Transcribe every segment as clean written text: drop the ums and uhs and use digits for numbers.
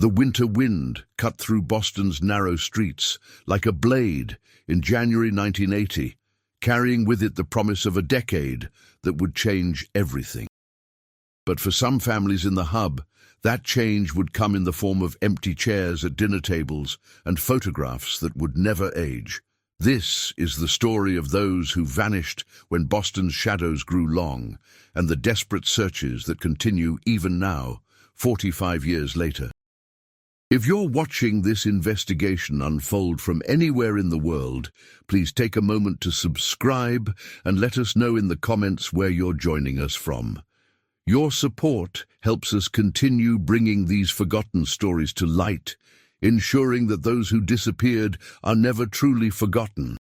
The winter wind cut through Boston's narrow streets like a blade in January 1980, carrying with it the promise of a decade that would change everything. But for some families in the hub, that change would come in the form of empty chairs at dinner tables and photographs that would never age. This is the story of those who vanished when Boston's shadows grew long, and the desperate searches that continue even now, 45 years later. If you're watching this investigation unfold from anywhere in the world, please take a moment to subscribe and let us know in the comments where you're joining us from. Your support helps us continue bringing these forgotten stories to light, ensuring that those who disappeared are never truly forgotten.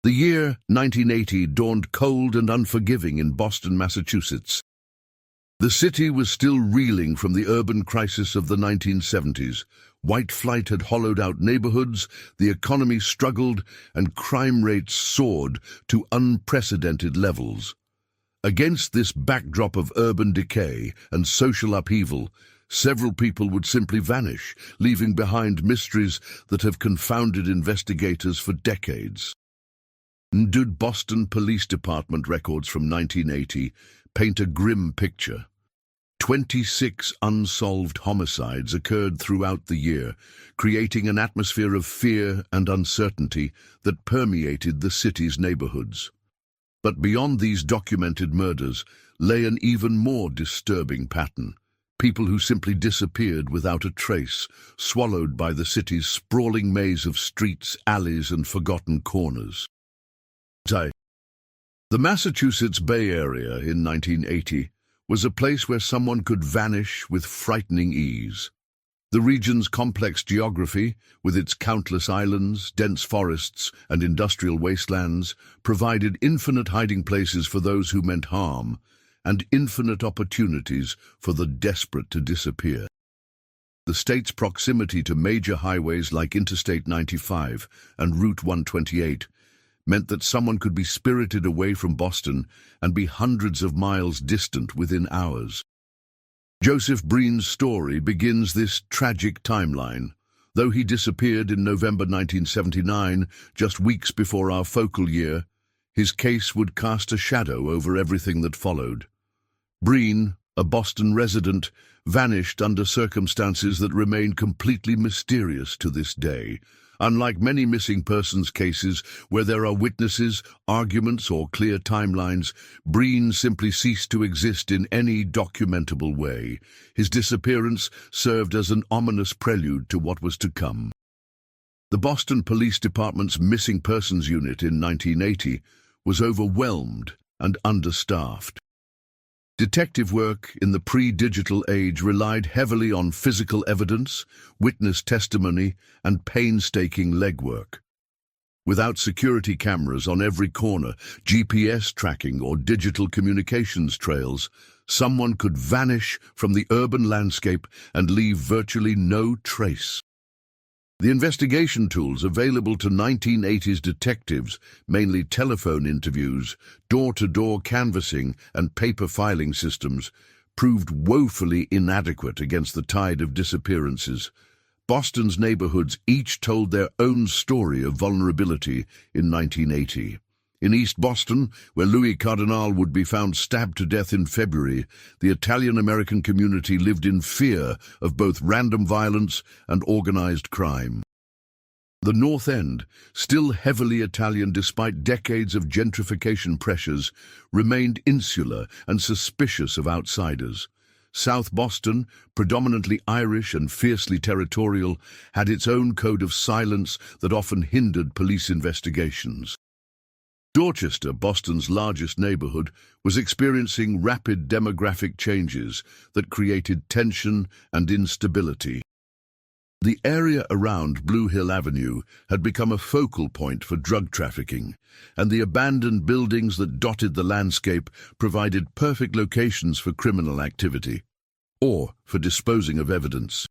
The year 1980 dawned cold and unforgiving in Boston, Massachusetts. The city was still reeling from the urban crisis of the 1970s. White flight had hollowed out neighborhoods, the economy struggled, and crime rates soared to unprecedented levels. Against this backdrop of urban decay and social upheaval, several people would simply vanish, leaving behind mysteries that have confounded investigators for decades. Did Boston Police Department records from 1980 paint a grim picture? 26 unsolved homicides occurred throughout the year, creating an atmosphere of fear and uncertainty that permeated the city's neighborhoods. But beyond these documented murders lay an even more disturbing pattern. People who simply disappeared without a trace, swallowed by the city's sprawling maze of streets, alleys, and forgotten corners. The Massachusetts Bay Area in 1980 was a place where someone could vanish with frightening ease. The region's complex geography, with its countless islands, dense forests, and industrial wastelands, provided infinite hiding places for those who meant harm, and infinite opportunities for the desperate to disappear. The state's proximity to major highways like Interstate 95 and Route 128 meant that someone could be spirited away from Boston and be hundreds of miles distant within hours. Joseph Breen's story begins this tragic timeline. Though he disappeared in November 1979, just weeks before our focal year, his case would cast a shadow over everything that followed. Breen, a Boston resident, vanished under circumstances that remain completely mysterious to this day. Unlike many missing persons cases where there are witnesses, arguments, or clear timelines, Breen simply ceased to exist in any documentable way. His disappearance served as an ominous prelude to what was to come. The Boston Police Department's Missing Persons Unit in 1980 was overwhelmed and understaffed. Detective work in the pre-digital age relied heavily on physical evidence, witness testimony, and painstaking legwork. Without security cameras on every corner, GPS tracking, or digital communications trails, someone could vanish from the urban landscape and leave virtually no trace. The investigation tools available to 1980s detectives, mainly telephone interviews, door-to-door canvassing, and paper filing systems, proved woefully inadequate against the tide of disappearances. Boston's neighborhoods each told their own story of vulnerability in 1980. In East Boston, where Louis Cardinal would be found stabbed to death in February, the Italian-American community lived in fear of both random violence and organized crime. The North End, still heavily Italian despite decades of gentrification pressures, remained insular and suspicious of outsiders. South Boston, predominantly Irish and fiercely territorial, had its own code of silence that often hindered police investigations. Dorchester, Boston's largest neighborhood, was experiencing rapid demographic changes that created tension and instability. The area around Blue Hill Avenue had become a focal point for drug trafficking, and the abandoned buildings that dotted the landscape provided perfect locations for criminal activity, or for disposing of evidence.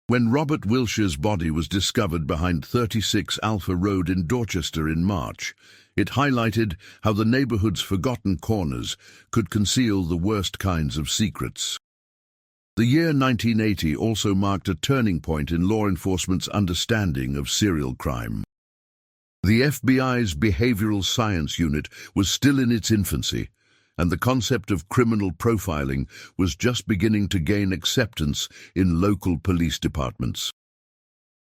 When Robert Wilshire's body was discovered behind 36 Alpha Road in Dorchester in March, it highlighted how the neighborhood's forgotten corners could conceal the worst kinds of secrets. The year 1980 also marked a turning point in law enforcement's understanding of serial crime. The FBI's Behavioral Science Unit was still in its infancy, and the concept of criminal profiling was just beginning to gain acceptance in local police departments.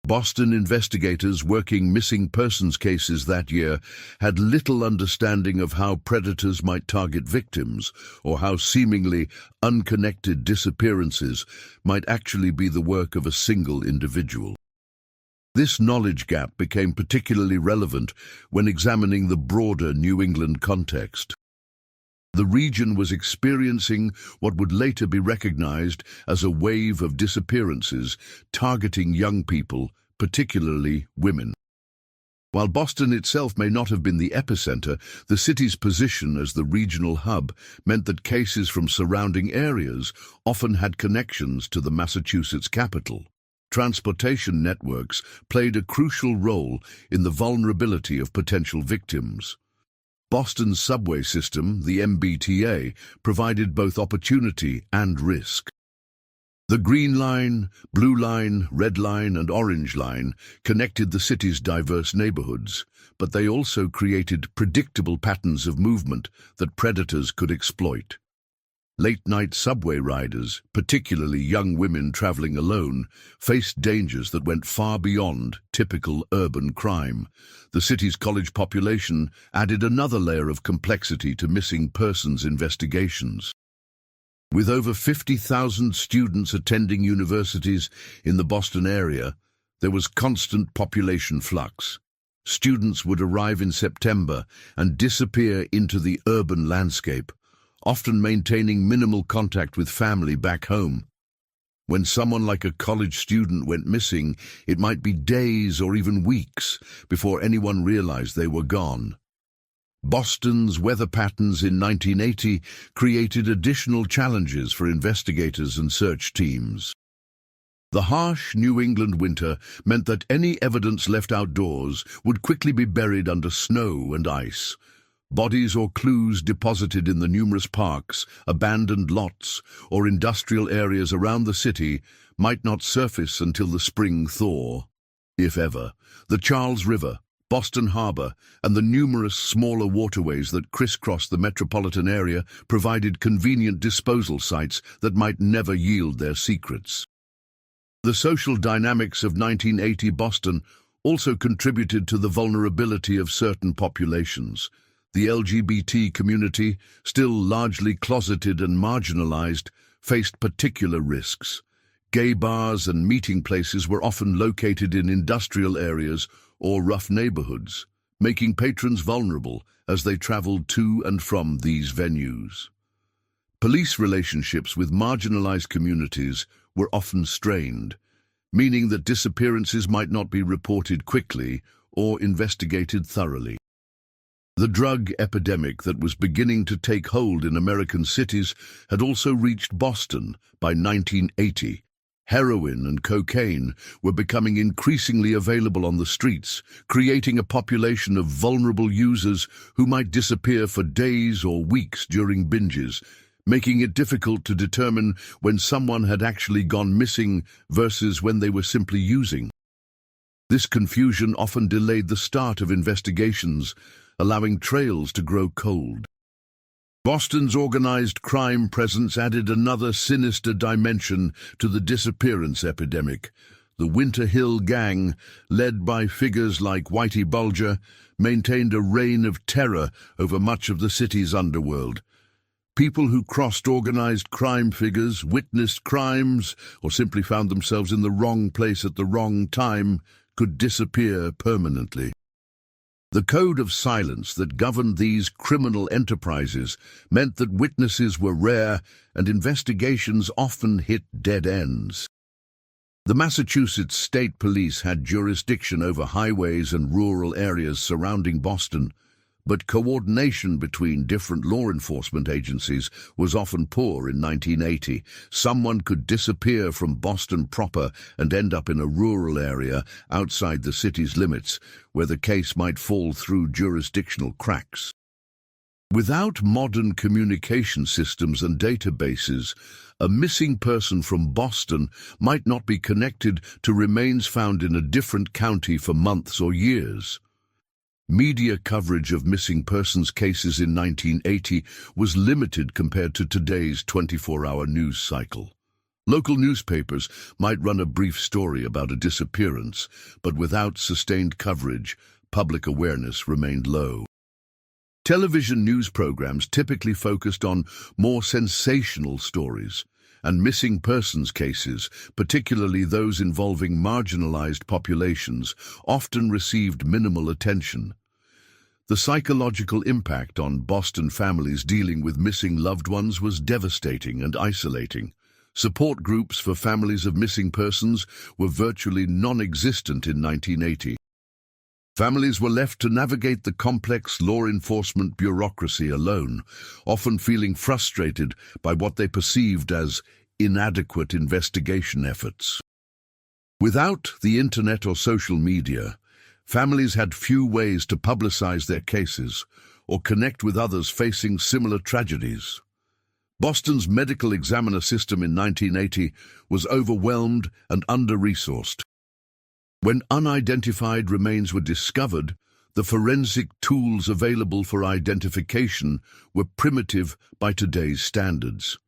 Boston investigators working missing persons cases that year had little understanding of how predators might target victims, or how seemingly unconnected disappearances might actually be the work of a single individual. This knowledge gap became particularly relevant when examining the broader New England context. The region was experiencing what would later be recognized as a wave of disappearances targeting young people, particularly women. While Boston itself may not have been the epicenter, the city's position as the regional hub meant that cases from surrounding areas often had connections to the Massachusetts capital. Transportation networks played a crucial role in the vulnerability of potential victims. Boston's subway system, the MBTA, provided both opportunity and risk. The Green Line, Blue Line, Red Line, and Orange Line connected the city's diverse neighborhoods, but they also created predictable patterns of movement that predators could exploit. Late-night subway riders, particularly young women traveling alone, faced dangers that went far beyond typical urban crime. The city's college population added another layer of complexity to missing persons investigations. With over 50,000 students attending universities in the Boston area, there was constant population flux. Students would arrive in September and disappear into the urban landscape, often maintaining minimal contact with family back home. When someone like a college student went missing, it might be days or even weeks before anyone realized they were gone. Boston's weather patterns in 1980 created additional challenges for investigators and search teams. The harsh New England winter meant that any evidence left outdoors would quickly be buried under snow and ice. Bodies or clues deposited in the numerous parks, abandoned lots, or industrial areas around the city might not surface until the spring thaw. If ever, the Charles River, Boston Harbor, and the numerous smaller waterways that crisscross the metropolitan area provided convenient disposal sites that might never yield their secrets. The social dynamics of 1980 Boston also contributed to the vulnerability of certain populations. The LGBT community, still largely closeted and marginalized, faced particular risks. Gay bars and meeting places were often located in industrial areas or rough neighborhoods, making patrons vulnerable as they traveled to and from these venues. Police relationships with marginalized communities were often strained, meaning that disappearances might not be reported quickly or investigated thoroughly. The drug epidemic that was beginning to take hold in American cities had also reached Boston by 1980. Heroin and cocaine were becoming increasingly available on the streets, creating a population of vulnerable users who might disappear for days or weeks during binges, making it difficult to determine when someone had actually gone missing versus when they were simply using. This confusion often delayed the start of investigations, allowing trails to grow cold. Boston's organized crime presence added another sinister dimension to the disappearance epidemic. The Winter Hill Gang, led by figures like Whitey Bulger, maintained a reign of terror over much of the city's underworld. People who crossed organized crime figures, witnessed crimes, or simply found themselves in the wrong place at the wrong time could disappear permanently. The code of silence that governed these criminal enterprises meant that witnesses were rare and investigations often hit dead ends. The Massachusetts State Police had jurisdiction over highways and rural areas surrounding Boston, but coordination between different law enforcement agencies was often poor in 1980. Someone could disappear from Boston proper and end up in a rural area outside the city's limits, where the case might fall through jurisdictional cracks. Without modern communication systems and databases, a missing person from Boston might not be connected to remains found in a different county for months or years. Media coverage of missing persons cases in 1980 was limited compared to today's 24-hour news cycle. Local newspapers might run a brief story about a disappearance, but without sustained coverage, public awareness remained low. Television news programs typically focused on more sensational stories, and missing persons cases, particularly those involving marginalized populations, often received minimal attention. The psychological impact on Boston families dealing with missing loved ones was devastating and isolating. Support groups for families of missing persons were virtually non-existent in 1980. Families were left to navigate the complex law enforcement bureaucracy alone, often feeling frustrated by what they perceived as inadequate investigation efforts. Without the internet or social media, families had few ways to publicize their cases or connect with others facing similar tragedies. Boston's medical examiner system in 1980 was overwhelmed and under-resourced. When unidentified remains were discovered, the forensic tools available for identification were primitive by today's standards.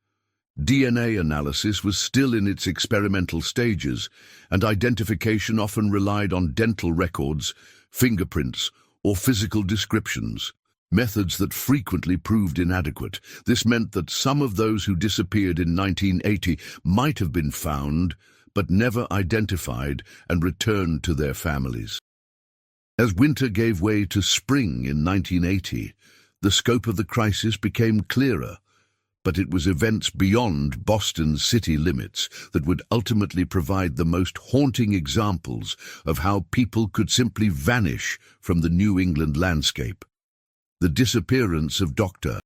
DNA analysis was still in its experimental stages, and identification often relied on dental records, fingerprints, or physical descriptions, methods that frequently proved inadequate. This meant that some of those who disappeared in 1980 might have been found, but never identified and returned to their families. As winter gave way to spring in 1980, the scope of the crisis became clearer, but it was events beyond Boston's city limits that would ultimately provide the most haunting examples of how people could simply vanish from the New England landscape. The disappearance of Dr.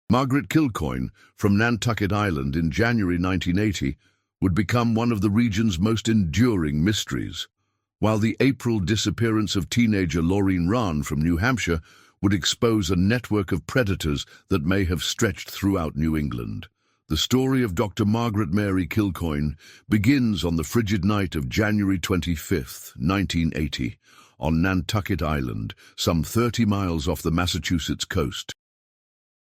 Margaret Kilcoyne from Nantucket Island in January 1980 would become one of the region's most enduring mysteries, while the April disappearance of teenager Laureen Rahn from New Hampshire would expose a network of predators that may have stretched throughout New England. The story of Dr. Margaret Mary Kilcoyne begins on the frigid night of January 25, 1980, on Nantucket Island, some 30 miles off the Massachusetts coast.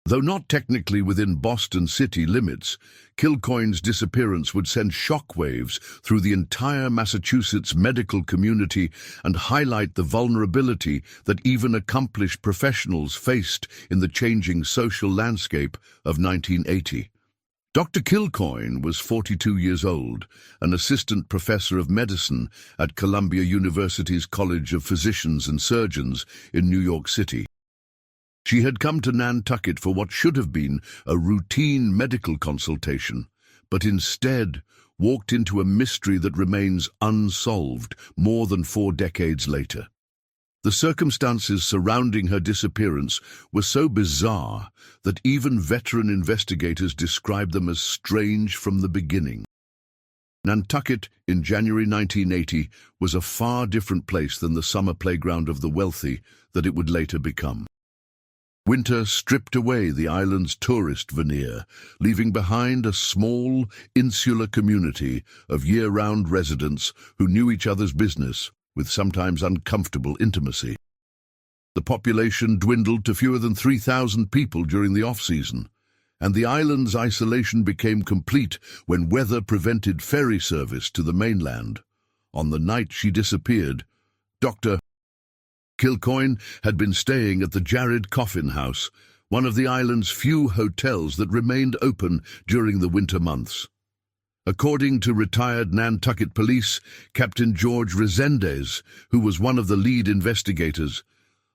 Though not technically within Boston city limits, Kilcoyne's disappearance would send shockwaves through the entire Massachusetts medical community and highlight the vulnerability that even accomplished professionals faced in the changing social landscape of 1980. Dr. Kilcoyne was 42 years old, an assistant professor of medicine at Columbia University's College of Physicians and Surgeons in New York City. She had come to Nantucket for what should have been a routine medical consultation, but instead walked into a mystery that remains unsolved more than 4 decades later. The circumstances surrounding her disappearance were so bizarre that even veteran investigators described them as strange from the beginning. Nantucket in January 1980 was a far different place than the summer playground of the wealthy that it would later become. Winter stripped away the island's tourist veneer, leaving behind a small, insular community of year-round residents who knew each other's business with sometimes uncomfortable intimacy. The population dwindled to fewer than 3,000 people during the off-season, and the island's isolation became complete when weather prevented ferry service to the mainland. On the night she disappeared, Dr. Kilcoyne had been staying at the Jared Coffin House, one of the island's few hotels that remained open during the winter months. According to retired Nantucket Police Captain George Resendez, who was one of the lead investigators,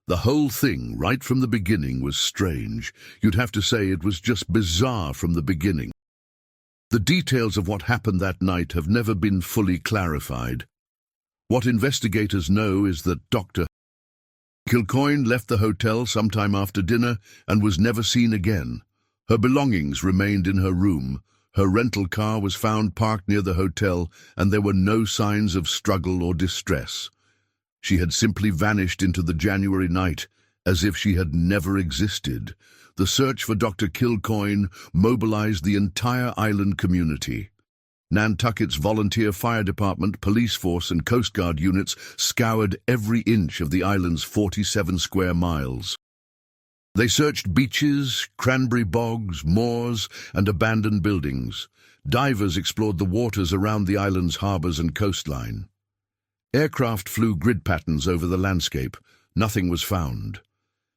the whole thing, right from the beginning, was strange. You'd have to say it was just bizarre from the beginning. The details of what happened that night have never been fully clarified. What investigators know is that Dr. Kilcoyne left the hotel sometime after dinner and was never seen again. Her belongings remained in her room. Her rental car was found parked near the hotel, and there were no signs of struggle or distress. She had simply vanished into the January night As if she had never existed, the search for Dr. Kilcoyne mobilized the entire island community. Nantucket's volunteer fire department, police force and Coast Guard units scoured every inch of the island's 47 square miles. They searched beaches, cranberry bogs, moors, and abandoned buildings. Divers explored the waters around the island's harbors and coastline. Aircraft flew grid patterns over the landscape. Nothing was found.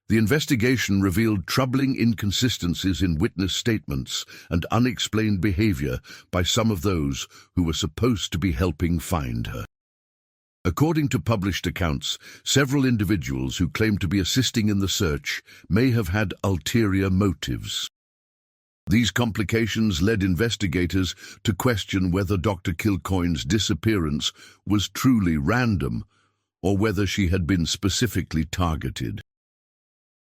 The investigation revealed troubling inconsistencies in witness statements and unexplained behavior by some of those who were supposed to be helping find her. According to published accounts, several individuals who claimed to be assisting in the search may have had ulterior motives. These complications led investigators to question whether Dr. Kilcoyne's disappearance was truly random or whether she had been specifically targeted.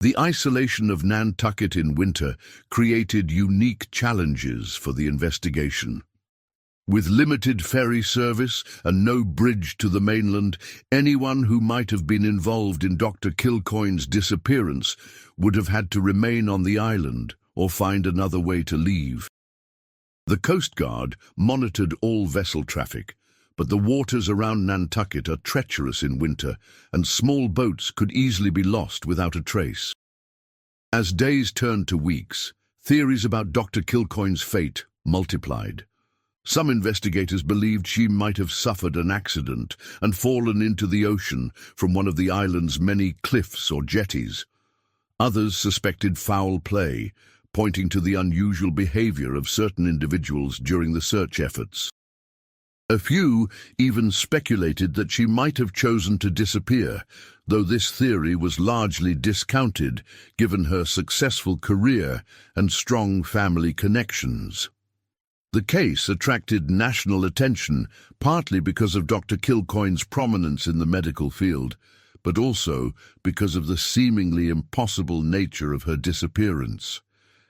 The isolation of Nantucket in winter created unique challenges for the investigation. With limited ferry service and no bridge to the mainland, anyone who might have been involved in Dr. Kilcoyne's disappearance would have had to remain on the island or find another way to leave. The Coast Guard monitored all vessel traffic, but the waters around Nantucket are treacherous in winter, and small boats could easily be lost without a trace. As days turned to weeks, theories about Dr. Kilcoyne's fate multiplied. Some investigators believed she might have suffered an accident and fallen into the ocean from one of the island's many cliffs or jetties. Others suspected foul play, pointing to the unusual behavior of certain individuals during the search efforts. A few even speculated that she might have chosen to disappear, though this theory was largely discounted given her successful career and strong family connections. The case attracted national attention partly because of Dr. Kilcoyne's prominence in the medical field, but also because of the seemingly impossible nature of her disappearance.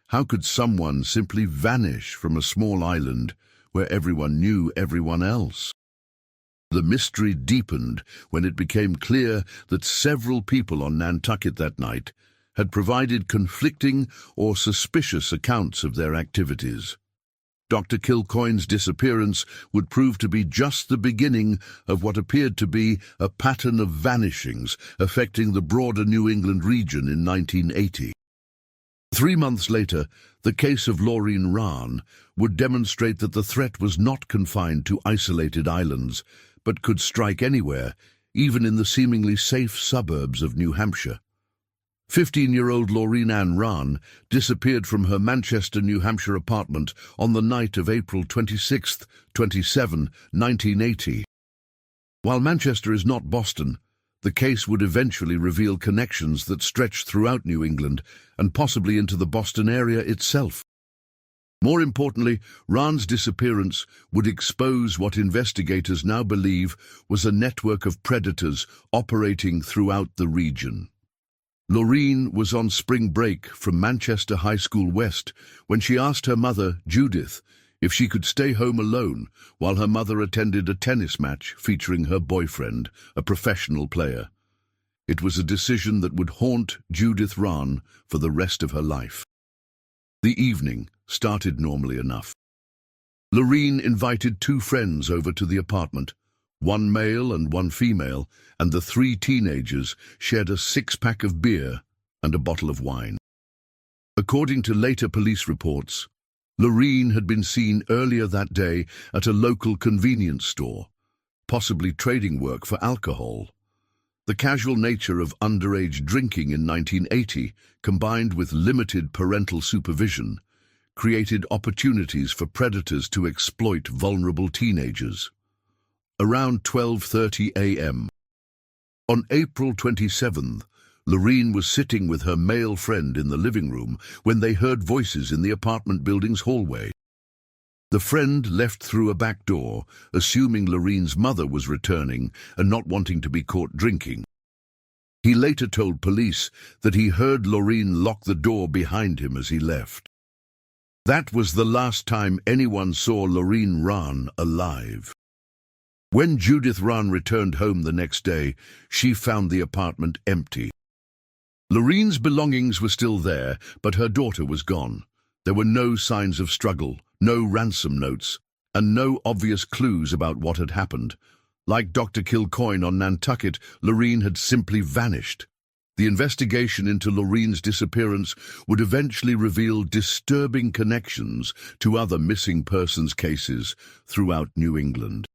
How could someone simply vanish from a small island where everyone knew everyone else? The mystery deepened when it became clear that several people on Nantucket that night had provided conflicting or suspicious accounts of their activities. Dr. Kilcoyne's disappearance would prove to be just the beginning of what appeared to be a pattern of vanishings affecting the broader New England region in 1980. 3 months later, the case of Laureen Rahn would demonstrate that the threat was not confined to isolated islands, but could strike anywhere, even in the seemingly safe suburbs of New Hampshire. 15-year-old Laureen Ann Rahn disappeared from her Manchester, New Hampshire apartment on the night of April 26, 27, 1980. While Manchester is not Boston, the case would eventually reveal connections that stretched throughout New England and possibly into the Boston area itself. More importantly, Rahn's disappearance would expose what investigators now believe was a network of predators operating throughout the region. Laureen was on spring break from Manchester High School West when she asked her mother, Judith, if she could stay home alone while her mother attended a tennis match featuring her boyfriend, a professional player. It was a decision that would haunt Judith Rahn for the rest of her life. The evening started normally enough. Laureen invited 2 friends over to the apartment, 1 male and 1 female, and the 3 teenagers shared a 6-pack of beer and a bottle of wine. According to later police reports, Laureen had been seen earlier that day at a local convenience store, possibly trading work for alcohol. The casual nature of underage drinking in 1980, combined with limited parental supervision, created opportunities for predators to exploit vulnerable teenagers. Around 12:30 a.m. on April 27th, Laureen was sitting with her male friend in the living room when they heard voices in the apartment building's hallway. The friend left through a back door, assuming Laureen's mother was returning and not wanting to be caught drinking. He later told police that he heard Laureen lock the door behind him as he left. That was the last time anyone saw Laureen Rahn alive. When Judith Rahn returned home the next day, she found the apartment empty. Loreen's belongings were still there, but her daughter was gone. There were no signs of struggle, no ransom notes, and no obvious clues about what had happened. Like Dr. Kilcoyne on Nantucket, Loreen had simply vanished. The investigation into Loreen's disappearance would eventually reveal disturbing connections to other missing persons cases throughout New England.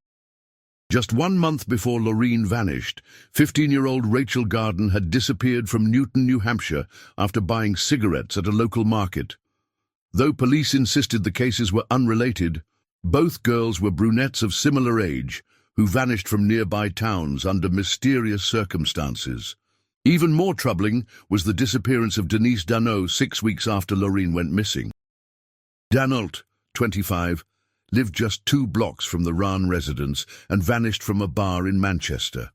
Just 1 month before Loreen vanished, 15-year-old Rachel Garden had disappeared from Newton, New Hampshire after buying cigarettes at a local market. Though police insisted the cases were unrelated, both girls were brunettes of similar age who vanished from nearby towns under mysterious circumstances. Even more troubling was the disappearance of Denise Danault 6 weeks after Loreen went missing. Danault, 25, lived just 2 blocks from the Rahn residence and vanished from a bar in Manchester.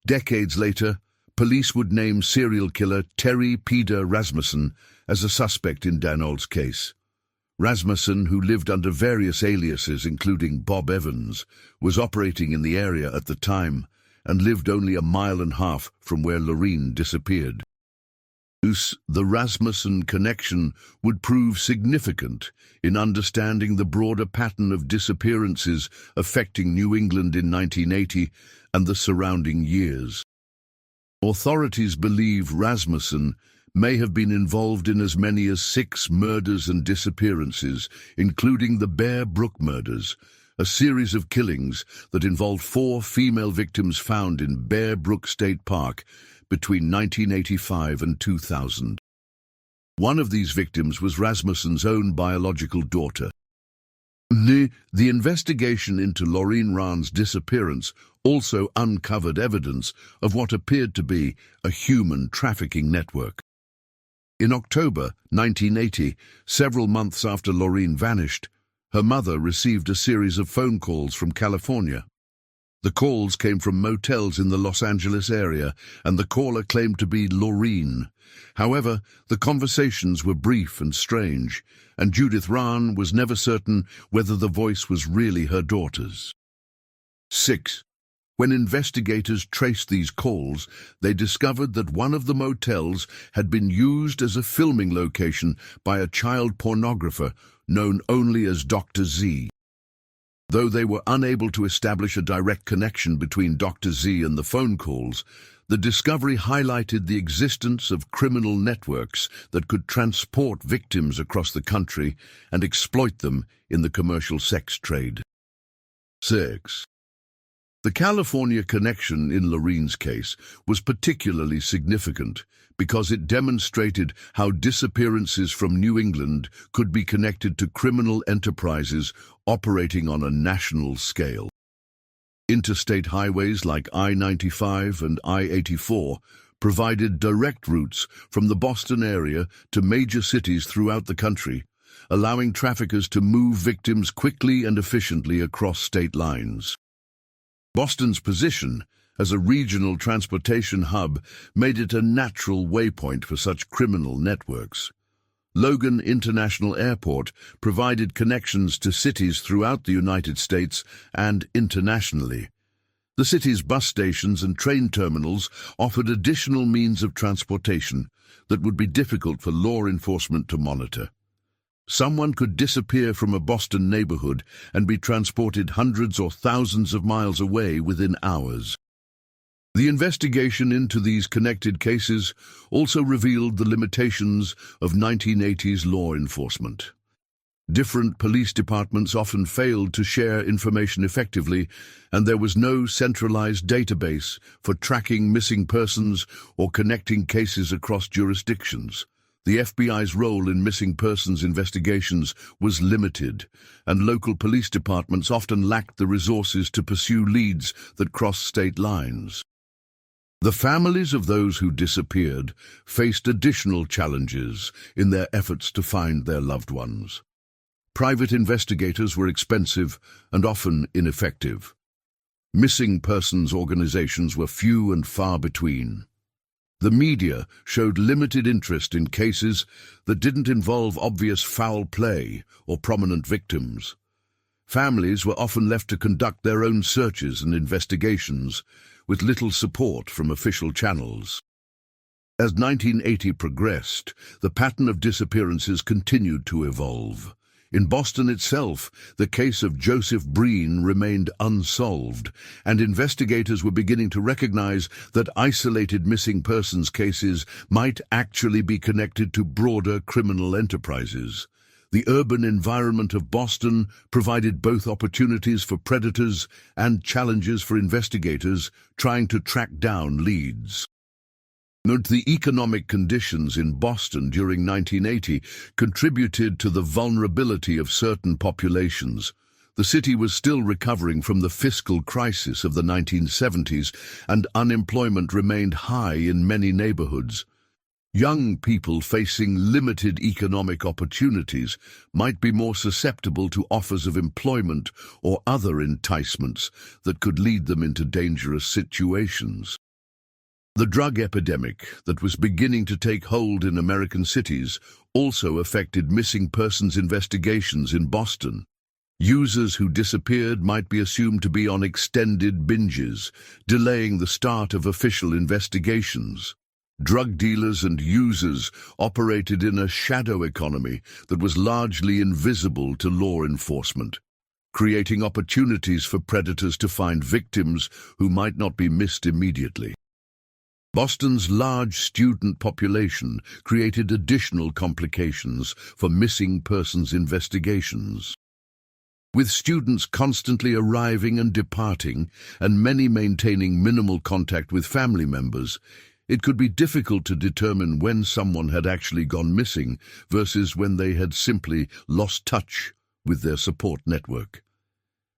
Decades later, police would name serial killer Terry Peder Rasmussen as a suspect in Danault's case. Rasmussen, who lived under various aliases including Bob Evans, was operating in the area at the time and lived only 1.5 miles from where Loreen disappeared. The Rasmussen connection would prove significant in understanding the broader pattern of disappearances affecting New England in 1980 and the surrounding years. Authorities believe Rasmussen may have been involved in as many as 6 murders and disappearances, including the Bear Brook murders, a series of killings that involved 4 female victims found in Bear Brook State Park between 1985 and 2000. One of these victims was Rasmussen's own biological daughter. The investigation into Loreen Rahn's disappearance also uncovered evidence of what appeared to be a human trafficking network. In October 1980, several months after Loreen vanished, her mother received a series of phone calls from California. The calls came from motels in the Los Angeles area, and the caller claimed to be Loreen. However, the conversations were brief and strange, and Judith Rahn was never certain whether the voice was really her daughter's. 6. When investigators traced these calls, they discovered that one of the motels had been used as a filming location by a child pornographer known only as Dr. Z. Though they were unable to establish a direct connection between Dr. Z and the phone calls, the discovery highlighted the existence of criminal networks that could transport victims across the country and exploit them in the commercial sex trade. 6. The California connection in Loreen's case was particularly significant because it demonstrated how disappearances from New England could be connected to criminal enterprises operating on a national scale. Interstate highways like I-95 and I-84 provided direct routes from the Boston area to major cities throughout the country, allowing traffickers to move victims quickly and efficiently across state lines. Boston's position as a regional transportation hub made it a natural waypoint for such criminal networks. Logan International Airport provided connections to cities throughout the United States and internationally. The city's bus stations and train terminals offered additional means of transportation that would be difficult for law enforcement to monitor. Someone could disappear from a Boston neighborhood and be transported hundreds or thousands of miles away within hours. The investigation into these connected cases also revealed the limitations of 1980s law enforcement. Different police departments often failed to share information effectively, and there was no centralized database for tracking missing persons or connecting cases across jurisdictions. The FBI's role in missing persons investigations was limited, and local police departments often lacked the resources to pursue leads that crossed state lines. The families of those who disappeared faced additional challenges in their efforts to find their loved ones. Private investigators were expensive and often ineffective. Missing persons organizations were few and far between. The media showed limited interest in cases that didn't involve obvious foul play or prominent victims. Families were often left to conduct their own searches and investigations, with little support from official channels. As 1980 progressed, the pattern of disappearances continued to evolve. In Boston itself, the case of Joseph Breen remained unsolved, and investigators were beginning to recognize that isolated missing persons cases might actually be connected to broader criminal enterprises. The urban environment of Boston provided both opportunities for predators and challenges for investigators trying to track down leads. Note the economic conditions in Boston during 1980 contributed to the vulnerability of certain populations. The city was still recovering from the fiscal crisis of the 1970s, and unemployment remained high in many neighborhoods. Young people facing limited economic opportunities might be more susceptible to offers of employment or other enticements that could lead them into dangerous situations. The drug epidemic that was beginning to take hold in American cities also affected missing persons investigations in Boston. Users who disappeared might be assumed to be on extended binges, delaying the start of official investigations. Drug dealers and users operated in a shadow economy that was largely invisible to law enforcement, creating opportunities for predators to find victims who might not be missed immediately. Boston's large student population created additional complications for missing persons investigations. With students constantly arriving and departing, and many maintaining minimal contact with family members, it could be difficult to determine when someone had actually gone missing versus when they had simply lost touch with their support network.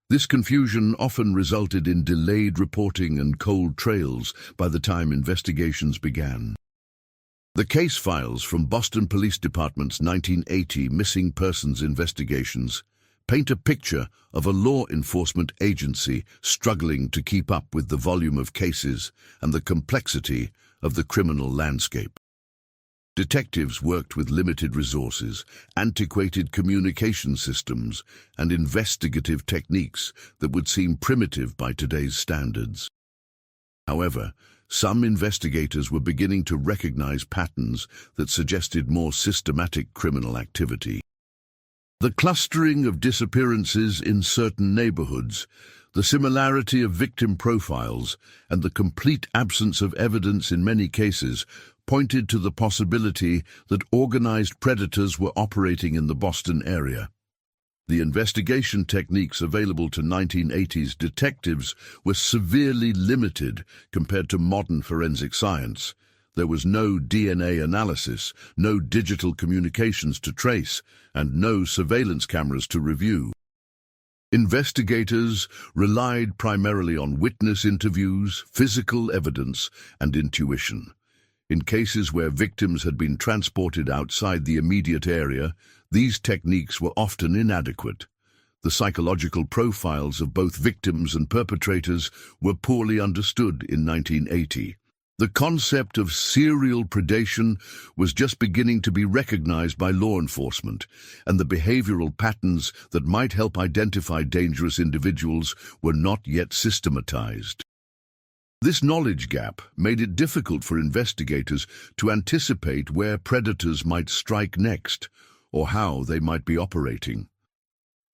This confusion often resulted in delayed reporting and cold trails by the time investigations began. The case files from Boston Police Department's 1980 missing persons investigations paint a picture of a law enforcement agency struggling to keep up with the volume of cases and the complexity of the criminal landscape. Detectives worked with limited resources, antiquated communication systems, and investigative techniques that would seem primitive by today's standards. However, some investigators were beginning to recognize patterns that suggested more systematic criminal activity. The clustering of disappearances in certain neighborhoods, the similarity of victim profiles, and the complete absence of evidence in many cases pointed to the possibility that organized predators were operating in the Boston area. The investigation techniques available to 1980s detectives were severely limited compared to modern forensic science. There was no DNA analysis, no digital communications to trace, and no surveillance cameras to review. Investigators relied primarily on witness interviews, physical evidence, and intuition. In cases where victims had been transported outside the immediate area, these techniques were often inadequate. The psychological profiles of both victims and perpetrators were poorly understood in 1980. The concept of serial predation was just beginning to be recognized by law enforcement, and the behavioral patterns that might help identify dangerous individuals were not yet systematized. This knowledge gap made it difficult for investigators to anticipate where predators might strike next, or how they might be operating.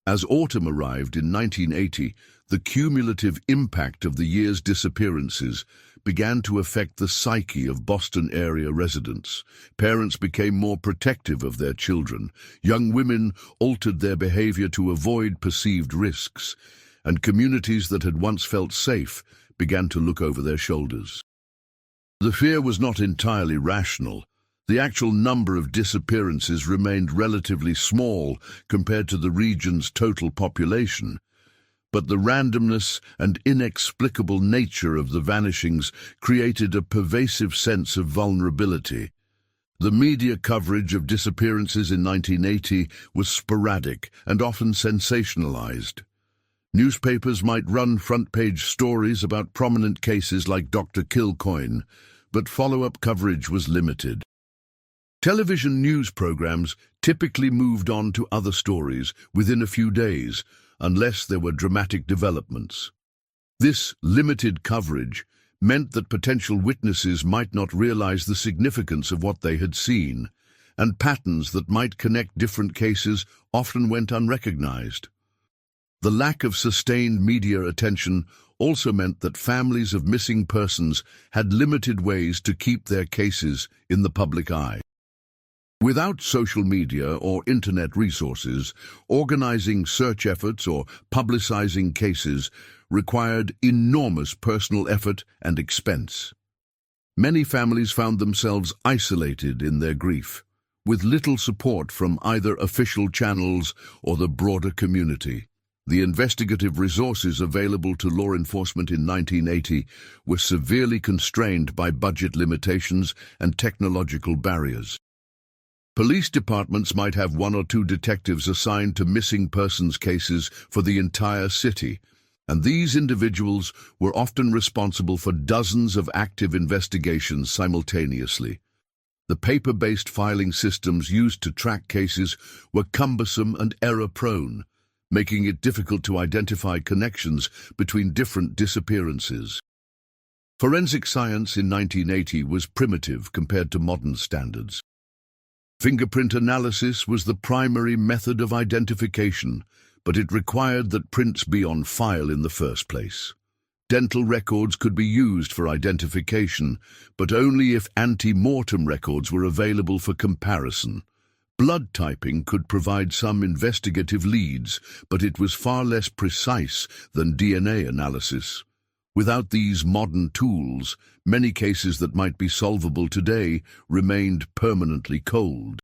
As autumn arrived in 1980, the cumulative impact of the year's disappearances began to affect the psyche of Boston area residents. Parents became more protective of their children. Young women altered their behavior to avoid perceived risks, and communities that had once felt safe began to look over their shoulders. The fear was not entirely rational. The actual number of disappearances remained relatively small compared to the region's total population, but the randomness and inexplicable nature of the vanishings created a pervasive sense of vulnerability. The media coverage of disappearances in 1980 was sporadic and often sensationalized. Newspapers might run front-page stories about prominent cases like Dr. Kilcoyne, but follow-up coverage was limited. Television news programs typically moved on to other stories within a few days, unless there were dramatic developments. This limited coverage meant that potential witnesses might not realize the significance of what they had seen, and patterns that might connect different cases often went unrecognized. The lack of sustained media attention also meant that families of missing persons had limited ways to keep their cases in the public eye. Without social media or internet resources, organizing search efforts or publicizing cases required enormous personal effort and expense. Many families found themselves isolated in their grief, with little support from either official channels or the broader community. The investigative resources available to law enforcement in 1980 were severely constrained by budget limitations and technological barriers. Police departments might have 1 or 2 detectives assigned to missing persons cases for the entire city, and these individuals were often responsible for dozens of active investigations simultaneously. The paper-based filing systems used to track cases were cumbersome and error-prone, making it difficult to identify connections between different disappearances. Forensic science in 1980 was primitive compared to modern standards. Fingerprint analysis was the primary method of identification, but it required that prints be on file in the first place. Dental records could be used for identification, but only if ante-mortem records were available for comparison. Blood typing could provide some investigative leads, but it was far less precise than DNA analysis. Without these modern tools, many cases that might be solvable today remained permanently cold.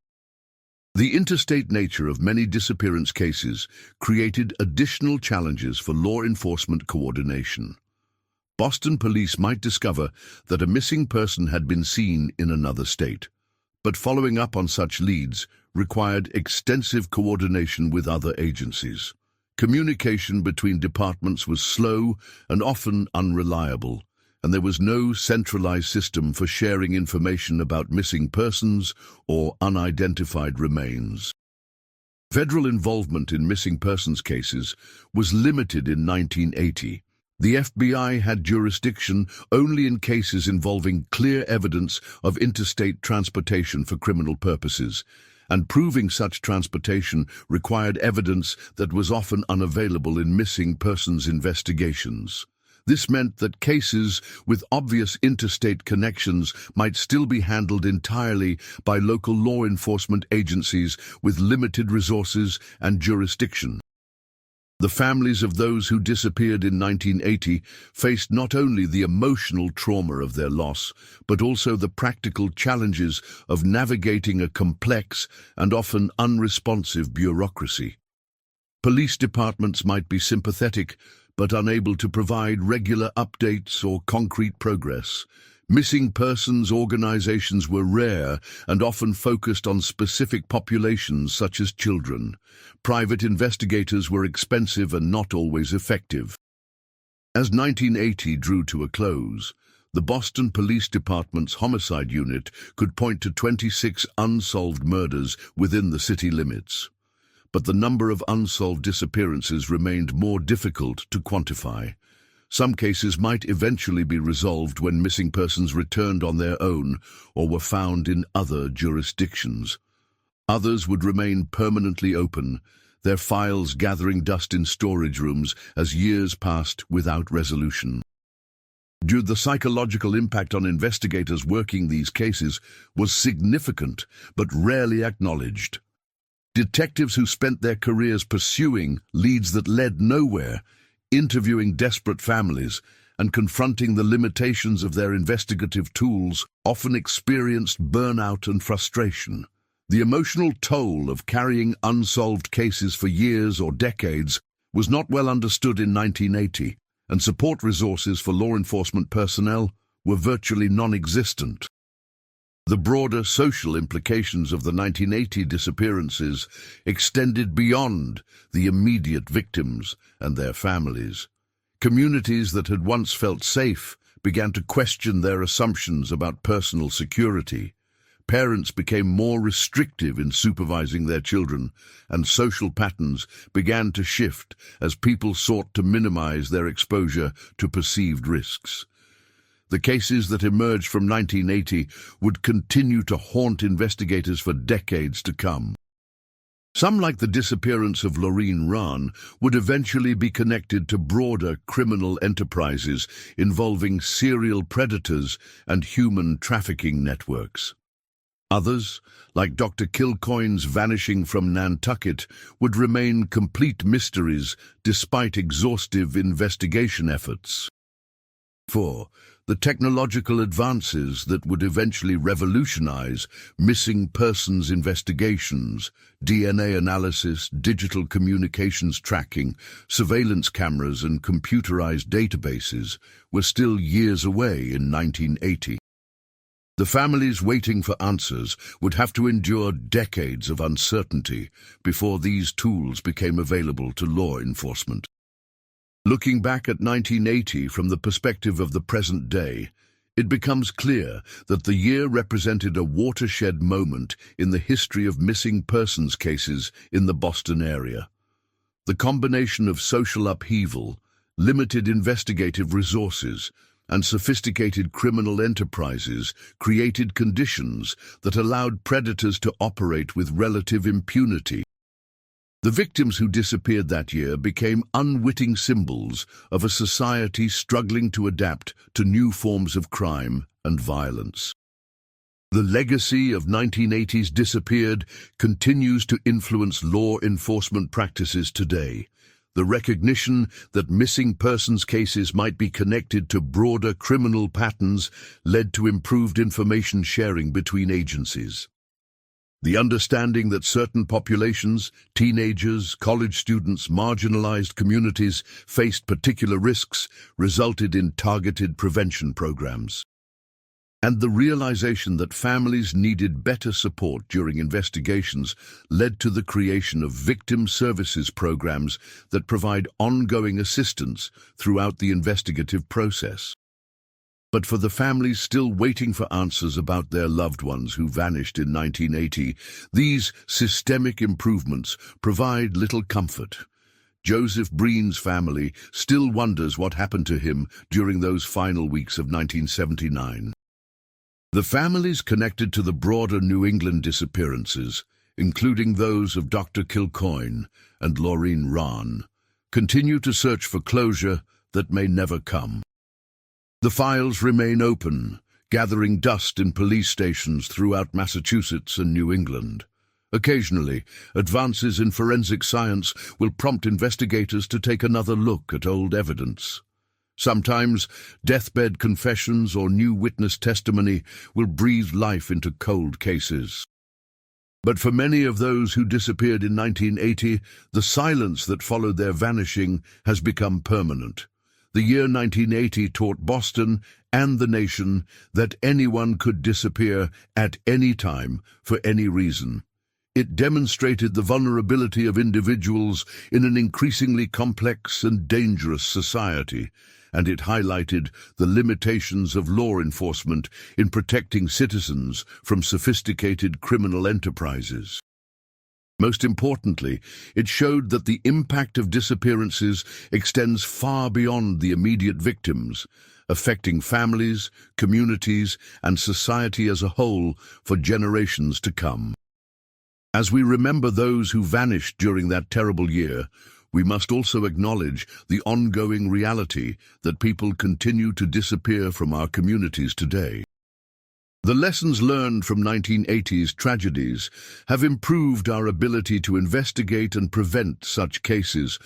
The interstate nature of many disappearance cases created additional challenges for law enforcement coordination. Boston police might discover that a missing person had been seen in another state, but following up on such leads required extensive coordination with other agencies. Communication between departments was slow and often unreliable, and there was no centralized system for sharing information about missing persons or unidentified remains. Federal involvement in missing persons cases was limited in 1980. The FBI had jurisdiction only in cases involving clear evidence of interstate transportation for criminal purposes, and proving such transportation required evidence that was often unavailable in missing persons investigations. This meant that cases with obvious interstate connections might still be handled entirely by local law enforcement agencies with limited resources and jurisdiction. The families of those who disappeared in 1980 faced not only the emotional trauma of their loss, but also the practical challenges of navigating a complex and often unresponsive bureaucracy. Police departments might be sympathetic, but unable to provide regular updates or concrete progress. Missing persons organizations were rare and often focused on specific populations such as children. Private investigators were expensive and not always effective. As 1980 drew to a close, the Boston Police Department's homicide unit could point to 26 unsolved murders within the city limits. But the number of unsolved disappearances remained more difficult to quantify. Some cases might eventually be resolved when missing persons returned on their own or were found in other jurisdictions. Others would remain permanently open, their files gathering dust in storage rooms as years passed without resolution. The psychological impact on investigators working these cases was significant but rarely acknowledged. Detectives who spent their careers pursuing leads that led nowhere, interviewing desperate families, and confronting the limitations of their investigative tools often experienced burnout and frustration. The emotional toll of carrying unsolved cases for years or decades was not well understood in 1980, and support resources for law enforcement personnel were virtually non-existent. The broader social implications of the 1980 disappearances extended beyond the immediate victims and their families. Communities that had once felt safe began to question their assumptions about personal security. Parents became more restrictive in supervising their children, and social patterns began to shift as people sought to minimize their exposure to perceived risks. The cases that emerged from 1980 would continue to haunt investigators for decades to come. Some, like the disappearance of Laureen Rahn, would eventually be connected to broader criminal enterprises involving serial predators and human trafficking networks. Others, like Dr. Kilcoyne's vanishing from Nantucket, would remain complete mysteries despite exhaustive investigation efforts. 4. The technological advances that would eventually revolutionize missing persons investigations, DNA analysis, digital communications tracking, surveillance cameras and computerized databases were still years away in 1980. The families waiting for answers would have to endure decades of uncertainty before these tools became available to law enforcement. Looking back at 1980 from the perspective of the present day, it becomes clear that the year represented a watershed moment in the history of missing persons cases in the Boston area. The combination of social upheaval, limited investigative resources, and sophisticated criminal enterprises created conditions that allowed predators to operate with relative impunity. The victims who disappeared that year became unwitting symbols of a society struggling to adapt to new forms of crime and violence. The legacy of 1980's Disappeared continues to influence law enforcement practices today. The recognition that missing persons cases might be connected to broader criminal patterns led to improved information sharing between agencies. The understanding that certain populations, teenagers, college students, marginalized communities faced particular risks resulted in targeted prevention programs. And the realization that families needed better support during investigations led to the creation of victim services programs that provide ongoing assistance throughout the investigative process. But for the families still waiting for answers about their loved ones who vanished in 1980, these systemic improvements provide little comfort. Joseph Breen's family still wonders what happened to him during those final weeks of 1979. The families connected to the broader New England disappearances, including those of Dr. Kilcoyne and Laureen Rahn, continue to search for closure that may never come. The files remain open, gathering dust in police stations throughout Massachusetts and New England. Occasionally, advances in forensic science will prompt investigators to take another look at old evidence. Sometimes, deathbed confessions or new witness testimony will breathe life into cold cases. But for many of those who disappeared in 1980, the silence that followed their vanishing has become permanent. The year 1980 taught Boston and the nation that anyone could disappear at any time for any reason. It demonstrated the vulnerability of individuals in an increasingly complex and dangerous society, and it highlighted the limitations of law enforcement in protecting citizens from sophisticated criminal enterprises. Most importantly, it showed that the impact of disappearances extends far beyond the immediate victims, affecting families, communities, and society as a whole for generations to come. As we remember those who vanished during that terrible year, we must also acknowledge the ongoing reality that people continue to disappear from our communities today. The lessons learned from 1980's tragedies have improved our ability to investigate and prevent such cases,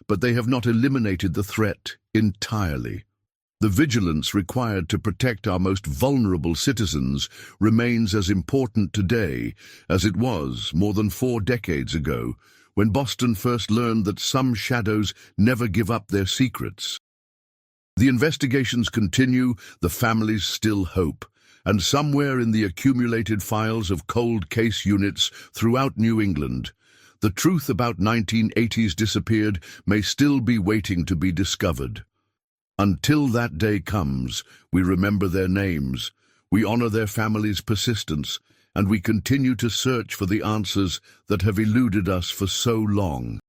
but they have not eliminated the threat entirely. The vigilance required to protect our most vulnerable citizens remains as important today as it was more than 4 decades ago, when Boston first learned that some shadows never give up their secrets. The investigations continue, the families still hope, and somewhere in the accumulated files of cold case units throughout New England, the truth about 1980's Disappeared may still be waiting to be discovered. Until that day comes, we remember their names, we honor their families' persistence, and we continue to search for the answers that have eluded us for so long.